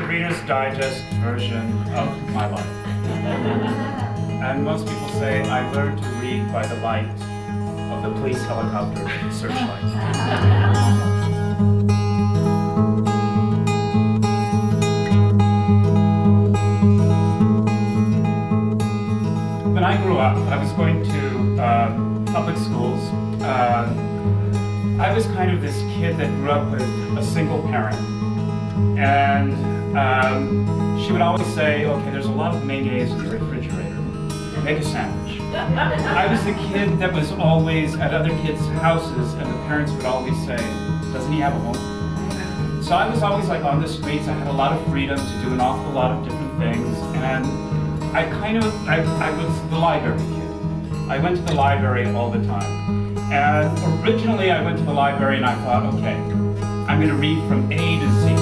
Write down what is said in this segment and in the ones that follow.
Reader's Digest version of my life. And most people say I learned to read by the light of the police helicopter searchlight. When I grew up, I was going to public schools. I was kind of this kid that grew up with a single parent. And she would always say, okay, there's a lot of mayonnaise in the refrigerator. Make a sandwich. I was the kid that was always at other kids' houses, and the parents would always say, doesn't he have a home? So I was always like on the streets. I had a lot of freedom to do an awful lot of different things. And I was the library kid. I went to the library all the time. And originally I went to the library and I thought, okay, I'm going to read from A to Z.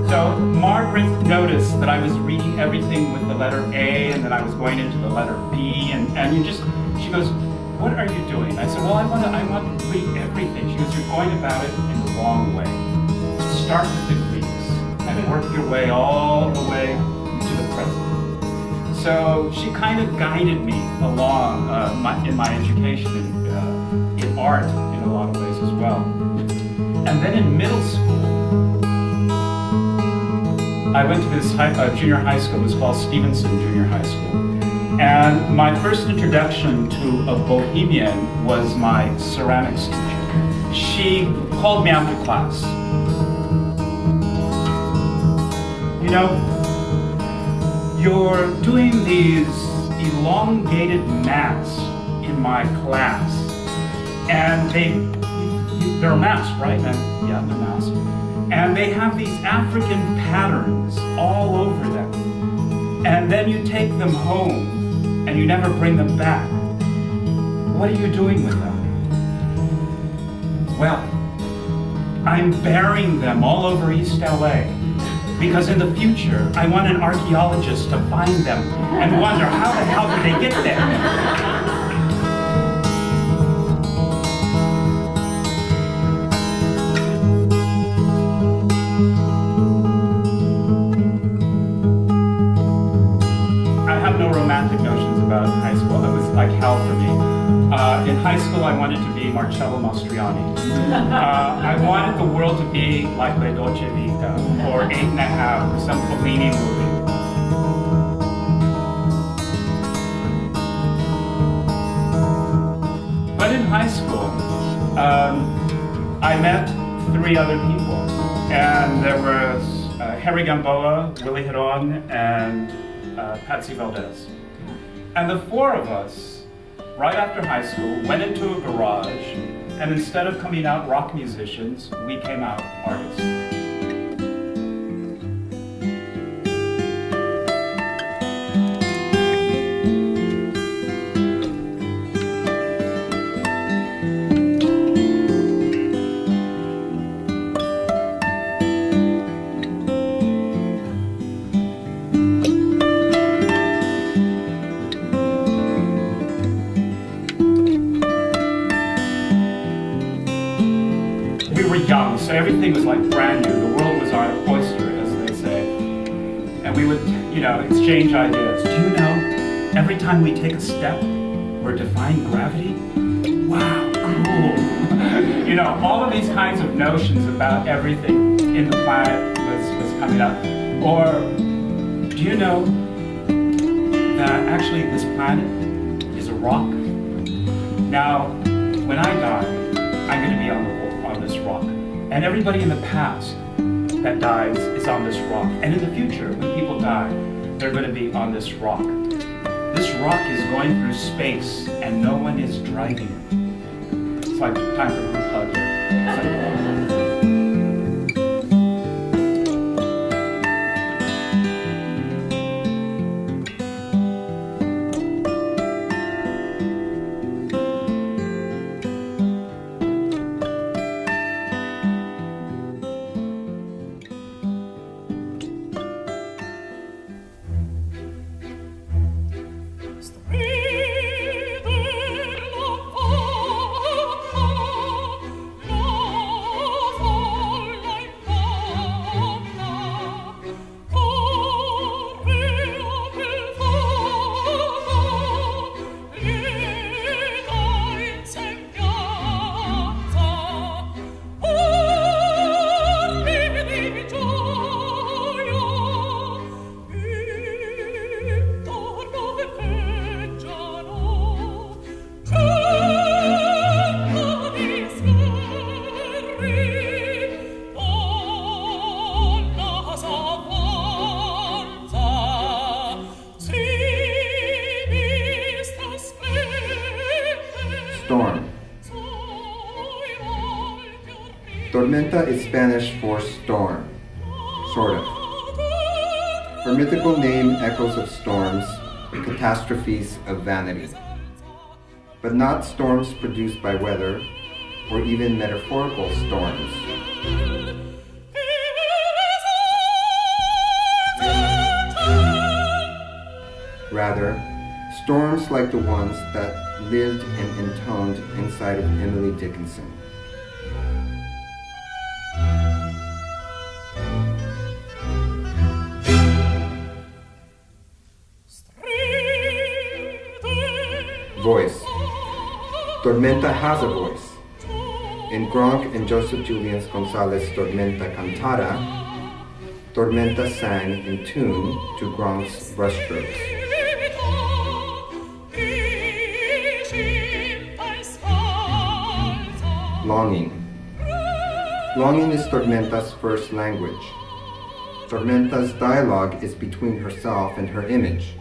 So Margaret noticed that I was reading everything with the letter A, and then I was going into the letter B, and she goes, what are you doing? I said, well, I want to read everything. She goes, you're going about it in the wrong way. Start with the Greeks and work your way all the way to the present. So she kind of guided me along in my education in art in a lot of ways as well. And then in middle school, I went to this junior high school. It was called Stevenson Junior High School. And my first introduction to a bohemian was my ceramics teacher. She called me after class. You know, you're doing these elongated mats in my class. And they're maps, right? Yeah, they're maps. And they have these African patterns all over them. And then you take them home and you never bring them back. What are you doing with them? Well, I'm burying them all over East LA. Because in the future, I want an archaeologist to find them and wonder how the hell did they get there? Romantic notions about high school. It was like hell for me. In high school, I wanted to be Marcello Mastroianni. I wanted the world to be like Le Dolce Vita or 8½, or some Fellini movie. But in high school, I met 3 other people, and there was Harry Gamboa, Willie Heron, and Patsy Valdez. And the 4 of us, right after high school, went into a garage, and instead of coming out rock musicians, we came out artists. Young, so everything was like brand new. The world was our oyster, as they say. And we would, exchange ideas. Do you know, every time we take a step, we're defying gravity? Wow, cool. All of these kinds of notions about everything in the planet was coming up. Or, do you know that actually this planet is a rock? Now, when I die, I'm going to be on this rock. And everybody in the past that dies is on this rock. And in the future, when people die, they're going to be on this rock. This rock is going through space, and no one is driving it. It's like time for a group hug here. Tormenta is Spanish for storm, sort of. Her mythical name echoes of storms, catastrophes of vanity. But not storms produced by weather, or even metaphorical storms. Rather, storms like the ones that lived and intoned inside of Emily Dickinson. Voice. Tormenta has a voice. In Gronk and Joseph Julian Gonzalez Tormenta Cantada, Tormenta sang in tune to Gronk's brushstrokes. Longing. Longing is Tormenta's first language. Tormenta's dialogue is between herself and her image.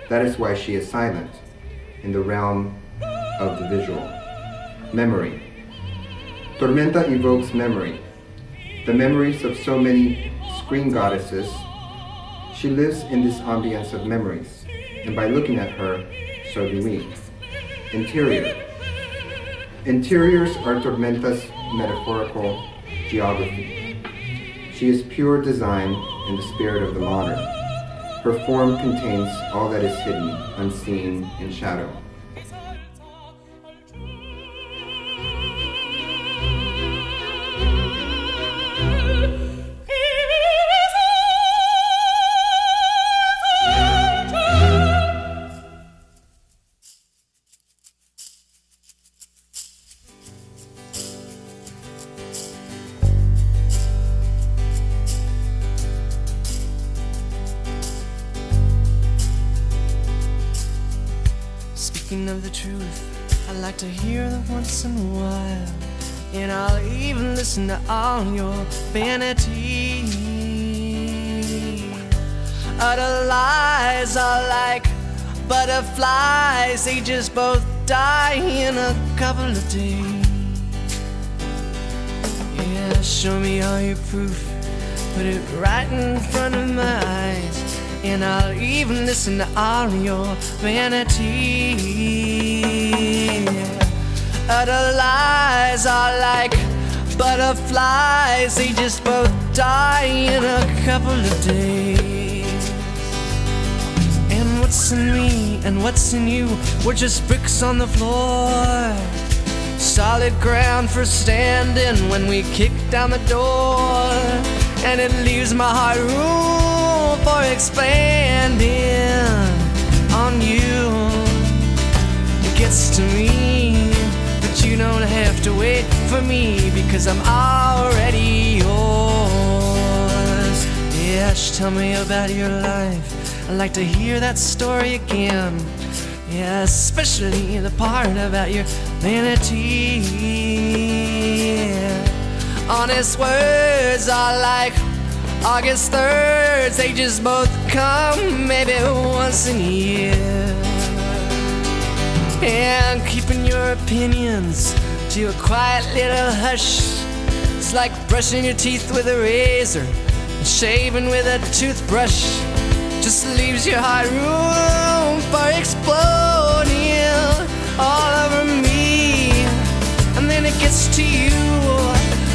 That is why she is silent, in the realm of the visual. Memory. Tormenta evokes memory, the memories of so many screen goddesses. She lives in this ambience of memories, and by looking at her, so do we. Interior. Interiors are Tormenta's metaphorical geography. She is pure design in the spirit of the modern. Her form contains all that is hidden, unseen, in shadow. Speaking of the truth, I like to hear that once in a while, and I'll even listen to all your vanity. Utter lies are like butterflies, they just both die in a couple of days. Yeah, show me all your proof, put it right in front of my eyes, and I'll even listen to all your vanity. Utter lies are like butterflies, they just both die in a couple of days. And what's in me and what's in you, we're just bricks on the floor, solid ground for standing when we kick down the door. And it leaves my heart room for expanding on you. It gets to me, but you don't have to wait for me, because I'm already yours. Yes, tell me about your life, I'd like to hear that story again. Yeah, especially the part about your vanity. Honest words are like August 3rds, they just both come maybe once in a year. And keeping your opinions to a quiet little hush, it's like brushing your teeth with a razor and shaving with a toothbrush. Just leaves your heart room for exploding all over me. And then it gets to you,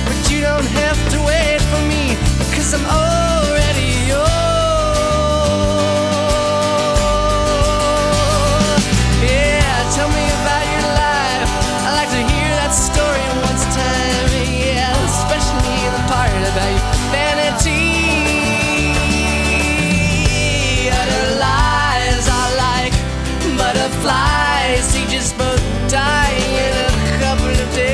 but you don't have to wait for me, because I'm already yours. Yeah, tell me about your life, I'd like to hear that story once time. Yeah, especially the part about your vanity. Other lies are like butterflies, they just both die in a couple of days.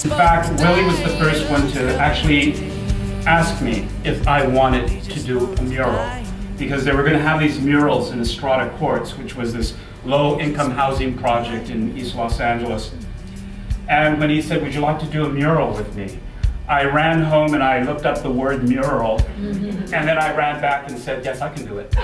In fact, Willie was the first one to actually ask me if I wanted to do a mural, because they were going to have these murals in Estrada Courts, which was this low-income housing project in East Los Angeles. And when he said, "Would you like to do a mural with me?" I ran home and I looked up the word mural, and then I ran back and said, "Yes, I can do it."